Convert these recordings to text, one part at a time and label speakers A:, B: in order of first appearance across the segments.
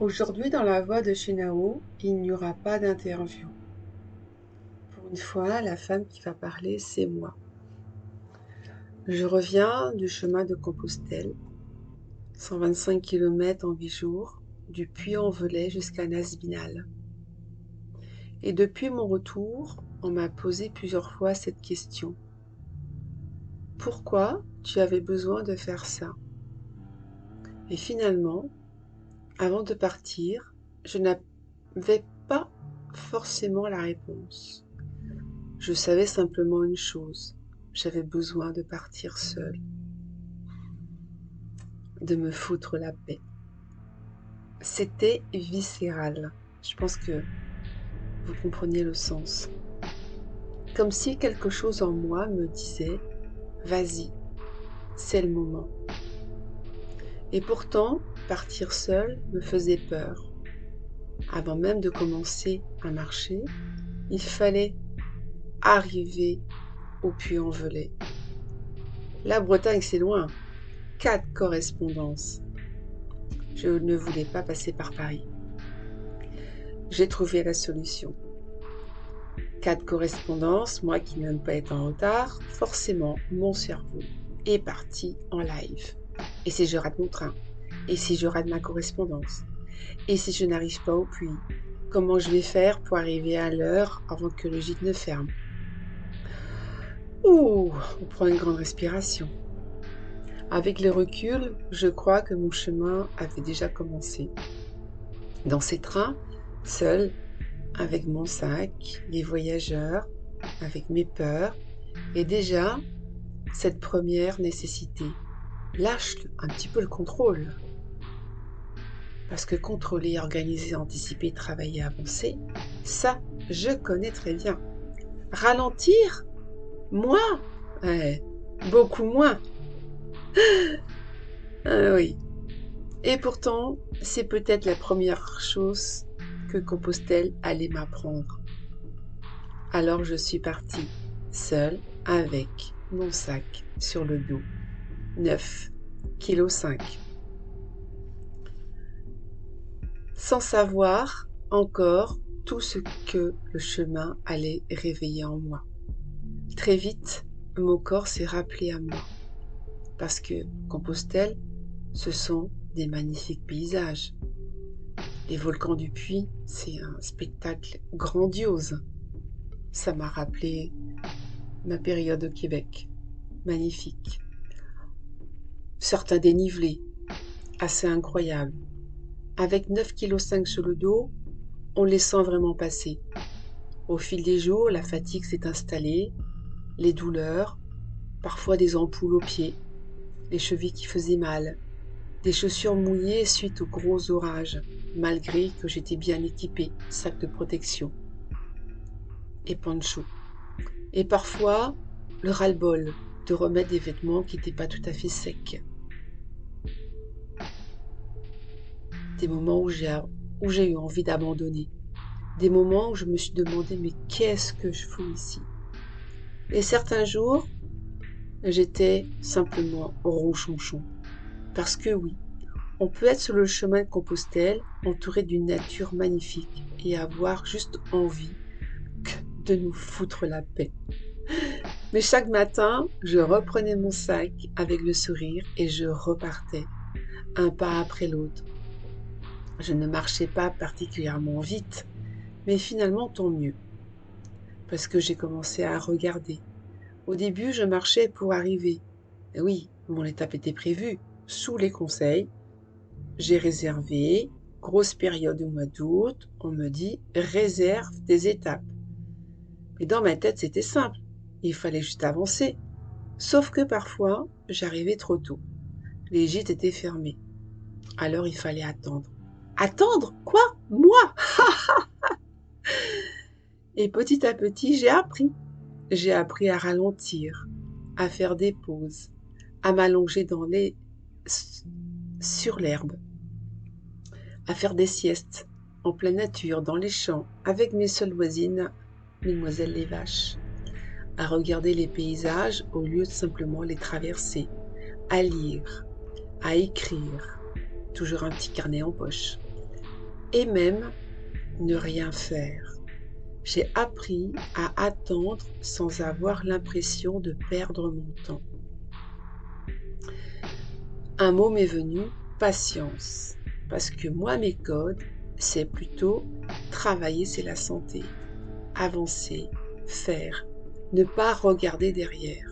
A: Aujourd'hui, dans la voix de Shinao, il n'y aura pas d'interview. Pour une fois, la femme qui va parler, c'est moi. Je reviens du chemin de Compostelle, 125 km en 8 jours, du Puy-en-Velay jusqu'à Nazbinal. Et depuis mon retour, on m'a posé plusieurs fois cette question. Pourquoi tu avais besoin de faire ça? Et finalement, avant de partir, je n'avais pas forcément la réponse. Je savais simplement une chose, j'avais besoin de partir seule, de me foutre la paix. C'était viscéral. Je pense que vous compreniez le sens. Comme si quelque chose en moi me disait, vas-y, c'est le moment. Et pourtant, partir seule me faisait peur. Avant même de commencer à marcher, il fallait arriver au Puy-en-Velay. La Bretagne, c'est loin. 4 correspondances. Je ne voulais pas passer par Paris. J'ai trouvé la solution. 4 correspondances, moi qui n'aime pas être en retard, forcément mon cerveau est parti en live. Et si je rate mon train? Et si je rate ma correspondance? Et si je n'arrive pas au puits? Comment je vais faire pour arriver à l'heure avant que le gîte ne ferme? Ouh, on prend une grande respiration. Avec le recul, je crois que mon chemin avait déjà commencé. Dans ces trains, seul, avec mon sac, les voyageurs, avec mes peurs, et déjà cette première nécessité. Lâche un petit peu le contrôle. Parce que contrôler, organiser, anticiper, travailler, avancer, ça, je connais très bien. Ralentir? Moi? Ouais, beaucoup moins. Oui. Et pourtant, c'est peut-être la première chose que Compostelle allait m'apprendre. Alors je suis partie, seule, avec mon sac sur le dos. 9,5 kg. Sans savoir encore tout ce que le chemin allait réveiller en moi. Très vite, mon corps s'est rappelé à moi. Parce que Compostelle, ce sont des magnifiques paysages. Les volcans du Puy, c'est un spectacle grandiose. Ça m'a rappelé ma période au Québec. Magnifique. Certains dénivelés, assez incroyables. Avec 9,5 kg sur le dos, on les sent vraiment passer. Au fil des jours, la fatigue s'est installée, les douleurs, parfois des ampoules aux pieds, les chevilles qui faisaient mal, des chaussures mouillées suite aux gros orages, malgré que j'étais bien équipée, sac de protection et poncho. Et parfois, le ras-le-bol de remettre des vêtements qui n'étaient pas tout à fait secs. Des moments où j'ai eu envie d'abandonner. Des moments où je me suis demandé mais qu'est-ce que je fous ici? Et certains jours, j'étais simplement ronchonchon. Parce que oui, on peut être sur le chemin de Compostelle, entouré d'une nature magnifique et avoir juste envie de nous foutre la paix. Mais chaque matin, je reprenais mon sac avec le sourire et je repartais, un pas après l'autre. Je ne marchais pas particulièrement vite, mais finalement tant mieux, parce que j'ai commencé à regarder. Au début, je marchais pour arriver. Et oui, mon étape était prévue, sous les conseils. J'ai réservé, grosse période au mois d'août, on me dit réserve des étapes. Mais dans ma tête, c'était simple, il fallait juste avancer. Sauf que parfois, j'arrivais trop tôt. Les gîtes étaient fermés. Alors il fallait attendre. Attendre? Quoi? Moi? Et petit à petit, j'ai appris. J'ai appris à ralentir, à faire des pauses, à m'allonger sur l'herbe, à faire des siestes en pleine nature, dans les champs, avec mes seules voisines, mesdemoiselles les vaches, à regarder les paysages au lieu de simplement les traverser, à lire, à écrire, toujours un petit carnet en poche, et même ne rien faire. J'ai appris à attendre sans avoir l'impression de perdre mon temps. Un mot m'est venu, patience, parce que moi, mes codes, c'est plutôt travailler, c'est la santé, avancer, faire, ne pas regarder derrière.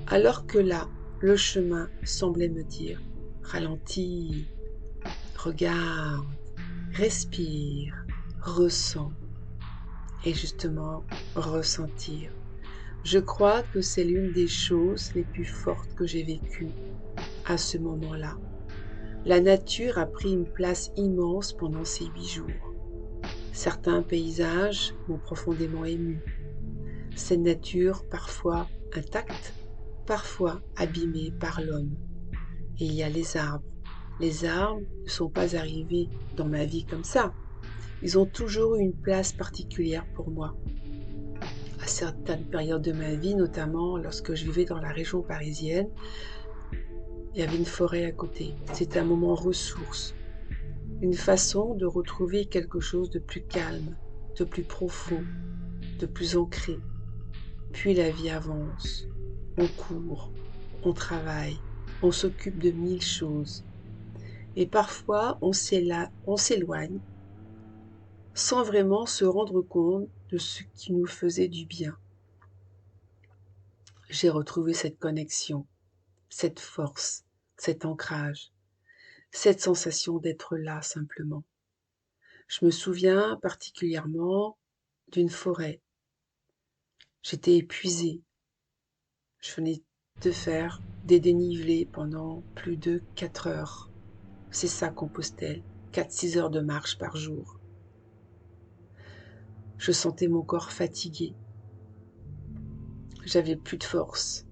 A: Alors que là, le chemin semblait me dire, ralentis, regarde, respire, ressens, et justement, ressentir. Je crois que c'est l'une des choses les plus fortes que j'ai vécues à ce moment-là. La nature a pris une place immense pendant ces 8 jours. Certains paysages m'ont profondément ému. Cette nature, parfois intacte, parfois abîmée par l'homme. Et il y a les arbres. Les arbres ne sont pas arrivés dans ma vie comme ça. Ils ont toujours eu une place particulière pour moi. À certaines périodes de ma vie, notamment lorsque je vivais dans la région parisienne, il y avait une forêt à côté. C'était un moment ressource, une façon de retrouver quelque chose de plus calme, de plus profond, de plus ancré. Puis la vie avance, on court, on travaille, on s'occupe de 1000 choses. Et parfois, on s'éloigne sans vraiment se rendre compte de ce qui nous faisait du bien. J'ai retrouvé cette connexion, cette force, cet ancrage, cette sensation d'être là simplement. Je me souviens particulièrement d'une forêt. J'étais épuisée. Je venais de faire des dénivelés pendant plus de 4 heures. C'est ça Compostelle, 4-6 heures de marche par jour. Je sentais mon corps fatigué. J'avais plus de force,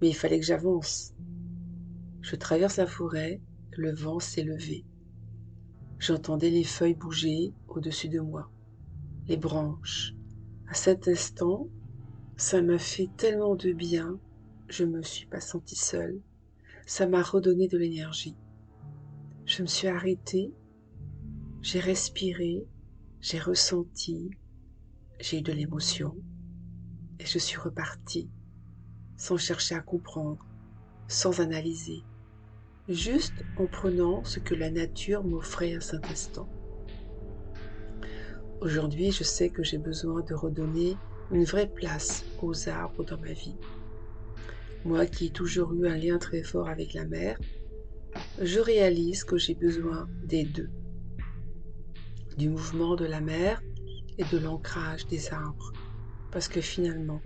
A: mais il fallait que j'avance. Je traverse la forêt, le vent s'est levé. J'entendais les feuilles bouger au-dessus de moi, les branches. À cet instant, ça m'a fait tellement de bien, je ne me suis pas sentie seule. Ça m'a redonné de l'énergie. Je me suis arrêtée, j'ai respiré, j'ai ressenti, j'ai eu de l'émotion et je suis repartie sans chercher à comprendre, sans analyser, juste en prenant ce que la nature m'offrait à cet instant. Aujourd'hui, je sais que j'ai besoin de redonner une vraie place aux arbres dans ma vie. Moi qui ai toujours eu un lien très fort avec la mer, je réalise que j'ai besoin des deux, du mouvement de la mer et de l'ancrage des arbres. Parce que finalement,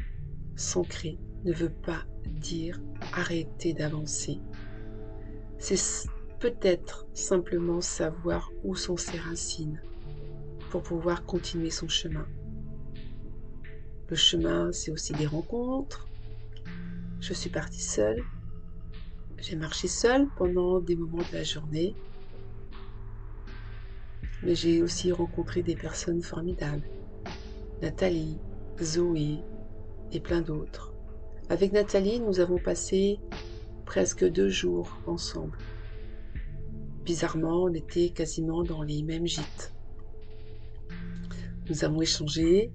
A: s'ancrer ne veut pas dire arrêter d'avancer. C'est peut-être simplement savoir où sont ses racines pour pouvoir continuer son chemin. Le chemin, c'est aussi des rencontres. Je suis partie seule. J'ai marché seule pendant des moments de la journée. Mais j'ai aussi rencontré des personnes formidables. Nathalie, Zoé et plein d'autres. Avec Nathalie, nous avons passé presque 2 jours ensemble. Bizarrement, on était quasiment dans les mêmes gîtes. Nous avons échangé,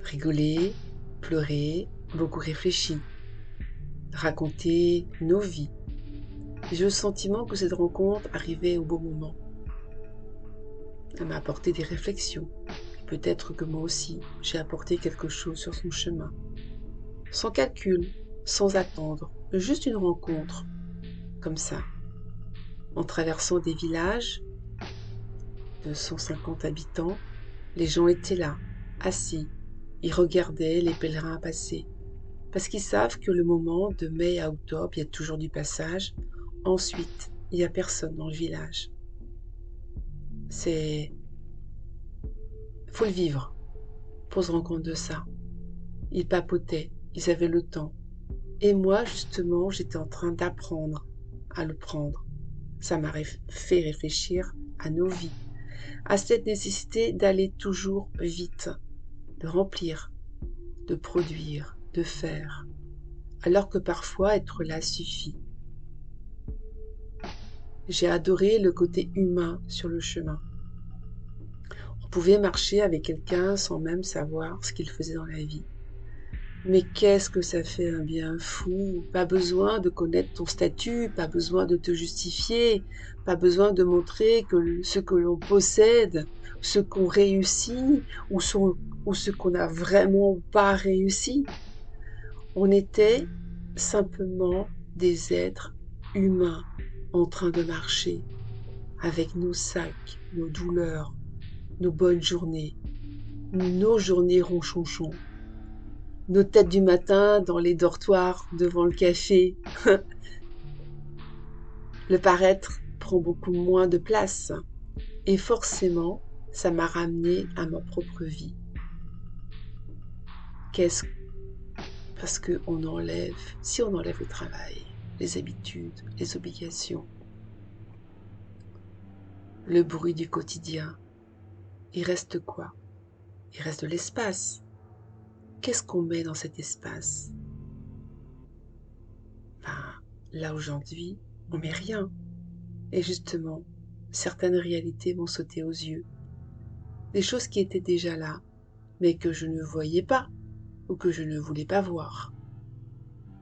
A: rigolé, pleuré, beaucoup réfléchi, raconté nos vies. J'ai eu le sentiment que cette rencontre arrivait au bon moment. Elle m'a apporté des réflexions. Peut-être que moi aussi, j'ai apporté quelque chose sur son chemin. Sans calcul, sans attendre, juste une rencontre, comme ça. En traversant des villages de 150 habitants, les gens étaient là, assis. Ils regardaient les pèlerins passer. Parce qu'ils savent que le moment de mai à octobre, il y a toujours du passage. Ensuite, il n'y a personne dans le village. Faut le vivre pour se rendre compte de ça. Ils papotaient, ils avaient le temps. Et moi, justement, j'étais en train d'apprendre à le prendre. Ça m'a fait réfléchir à nos vies, à cette nécessité d'aller toujours vite, de remplir, de produire, de faire, alors que parfois être là suffit. J'ai adoré le côté humain sur le chemin. On pouvait marcher avec quelqu'un sans même savoir ce qu'il faisait dans la vie. Mais qu'est-ce que ça fait un bien fou! Pas besoin de connaître ton statut, pas besoin de te justifier, pas besoin de montrer que ce que l'on possède, ce qu'on réussit ou ce qu'on n'a vraiment pas réussi. On était simplement des êtres humains en train de marcher avec nos sacs, nos douleurs, nos bonnes journées, nos journées ronchonchons, nos têtes du matin dans les dortoirs devant le café. Le paraître prend beaucoup moins de place et forcément, ça m'a ramené à ma propre vie. Qu'est-ce Parce que si on enlève le travail, les habitudes, les obligations, le bruit du quotidien, il reste quoi? Il reste de l'espace. Qu'est-ce qu'on met dans cet espace? Ben, là aujourd'hui, on met rien. Et justement, certaines réalités vont sauter aux yeux. Des choses qui étaient déjà là, mais que je ne voyais pas ou que je ne voulais pas voir.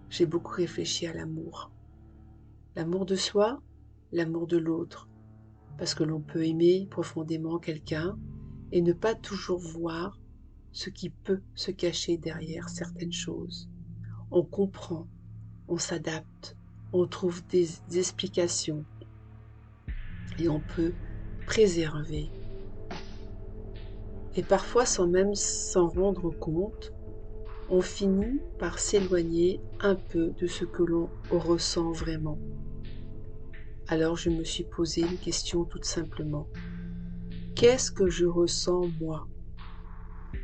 A: J'ai beaucoup réfléchi à l'amour. L'amour de soi, l'amour de l'autre. Parce que l'on peut aimer profondément quelqu'un et ne pas toujours voir ce qui peut se cacher derrière certaines choses. On comprend, on s'adapte, on trouve des explications et on peut préserver. Et parfois, sans même s'en rendre compte, on finit par s'éloigner un peu de ce que l'on ressent vraiment. Alors je me suis posé une question toute simplement. Qu'est-ce que je ressens moi?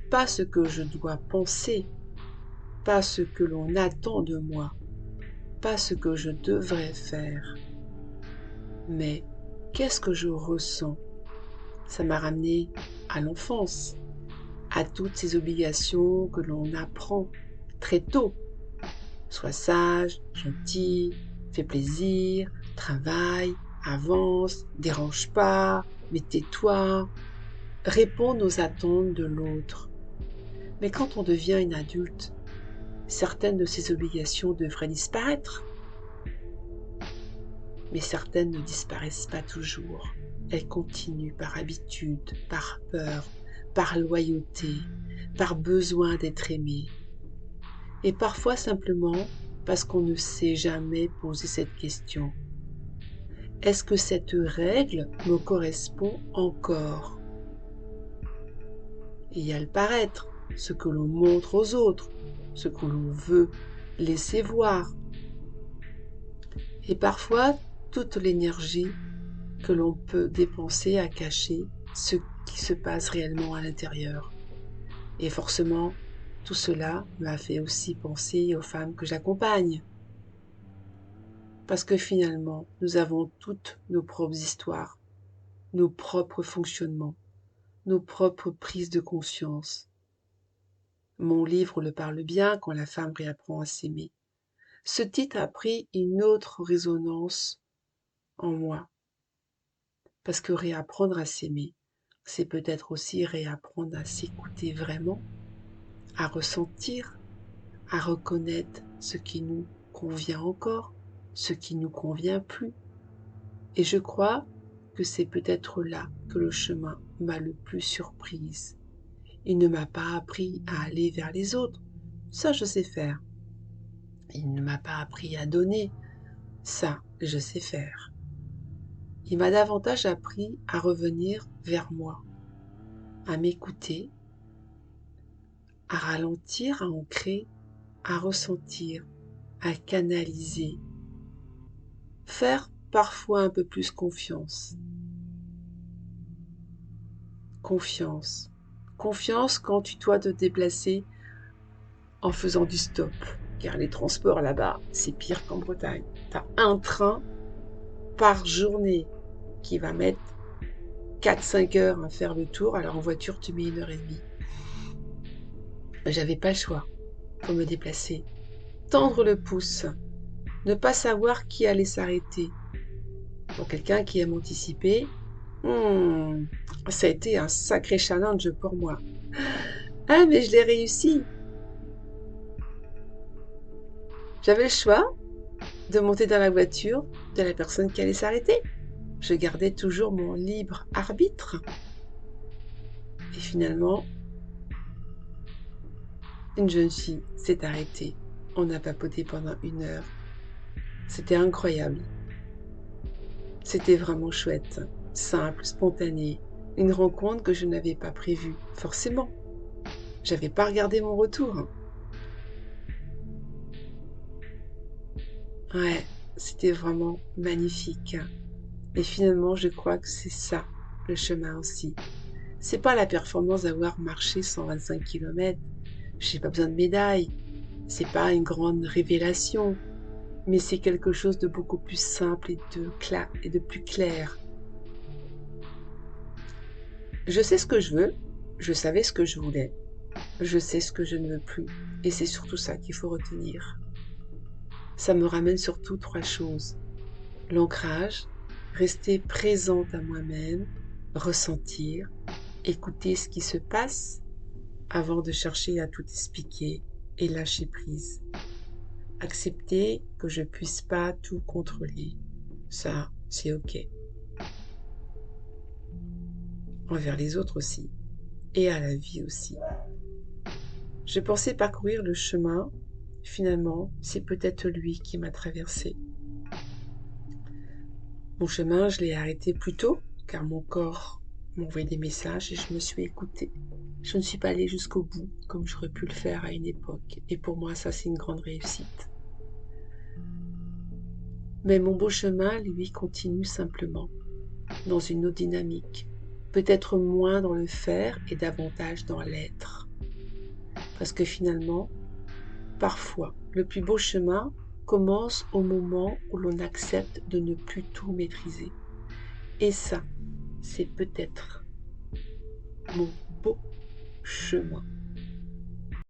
A: Pas ce que je dois penser, pas ce que l'on attend de moi, pas ce que je devrais faire, mais qu'est-ce que je ressens? Ça m'a ramené à l'enfance, à toutes ces obligations que l'on apprend très tôt. Sois sage, gentil, fais plaisir, travaille, avance, dérange pas, mais tais-toi, réponds aux attentes de l'autre. Mais quand on devient une adulte, certaines de ces obligations devraient disparaître. Mais certaines ne disparaissent pas toujours. Elles continuent par habitude, par peur, par loyauté, par besoin d'être aimé. Et parfois simplement parce qu'on ne s'est jamais posé cette question. Est-ce que cette règle me correspond encore? Il y a le paraître, ce que l'on montre aux autres, ce que l'on veut laisser voir. Et parfois, toute l'énergie que l'on peut dépenser à cacher ce qui se passe réellement à l'intérieur. Et forcément, tout cela m'a fait aussi penser aux femmes que j'accompagne. Parce que finalement, nous avons toutes nos propres histoires, nos propres fonctionnements, nos propres prises de conscience. Mon livre le parle bien quand la femme réapprend à s'aimer. Ce titre a pris une autre résonance en moi. Parce que réapprendre à s'aimer, c'est peut-être aussi réapprendre à s'écouter vraiment, à ressentir, à reconnaître ce qui nous convient encore, ce qui ne nous convient plus. Et je crois que c'est peut-être là que le chemin m'a le plus surprise. Il ne m'a pas appris à aller vers les autres, ça je sais faire. Il ne m'a pas appris à donner, ça je sais faire. Il m'a davantage appris à revenir vers moi, à m'écouter, à ralentir, à ancrer, à ressentir, à canaliser, faire parfois un peu plus confiance. Confiance. Confiance quand tu dois te déplacer en faisant du stop. Car les transports là-bas, c'est pire qu'en Bretagne. Tu as un train par journée qui va mettre 4-5 heures à faire le tour. Alors en voiture, tu mets 1 heure et demie. J'avais pas le choix pour me déplacer. Tendre le pouce. Ne pas savoir qui allait s'arrêter. Pour quelqu'un qui aime anticiper, ça a été un sacré challenge pour moi. Ah, mais je l'ai réussi. J'avais le choix de monter dans la voiture de la personne qui allait s'arrêter. Je gardais toujours mon libre arbitre. Et finalement, une jeune fille s'est arrêtée. On a papoté pendant 1 heure. C'était incroyable. C'était vraiment chouette, simple, spontané. Une rencontre que je n'avais pas prévue, forcément. J'avais pas regardé mon retour. Ouais, c'était vraiment magnifique. Et finalement, je crois que c'est ça, le chemin aussi. C'est pas la performance d'avoir marché 125 km. J'ai pas besoin de médaille. C'est pas une grande révélation. Mais c'est quelque chose de beaucoup plus simple et de plus clair. Je sais ce que je veux. Je savais ce que je voulais. Je sais ce que je ne veux plus. Et c'est surtout ça qu'il faut retenir. Ça me ramène surtout 3 choses. L'ancrage, rester présente à moi-même, ressentir, écouter ce qui se passe avant de chercher à tout expliquer et lâcher prise. Accepter que je puisse pas tout contrôler. Ça, c'est ok. Envers les autres aussi. Et à la vie aussi. Je pensais parcourir le chemin. Finalement, c'est peut-être lui qui m'a traversé. Mon chemin, je l'ai arrêté plus tôt, car mon corps m'envoyait des messages et je me suis écoutée. Je ne suis pas allée jusqu'au bout, comme j'aurais pu le faire à une époque. Et pour moi, ça, c'est une grande réussite. Mais mon beau chemin, lui, continue simplement, dans une autre dynamique. Peut-être moins dans le faire et davantage dans l'être. Parce que finalement, parfois, le plus beau chemin commence au moment où l'on accepte de ne plus tout maîtriser. Et ça, c'est peut-être mon beau chemin.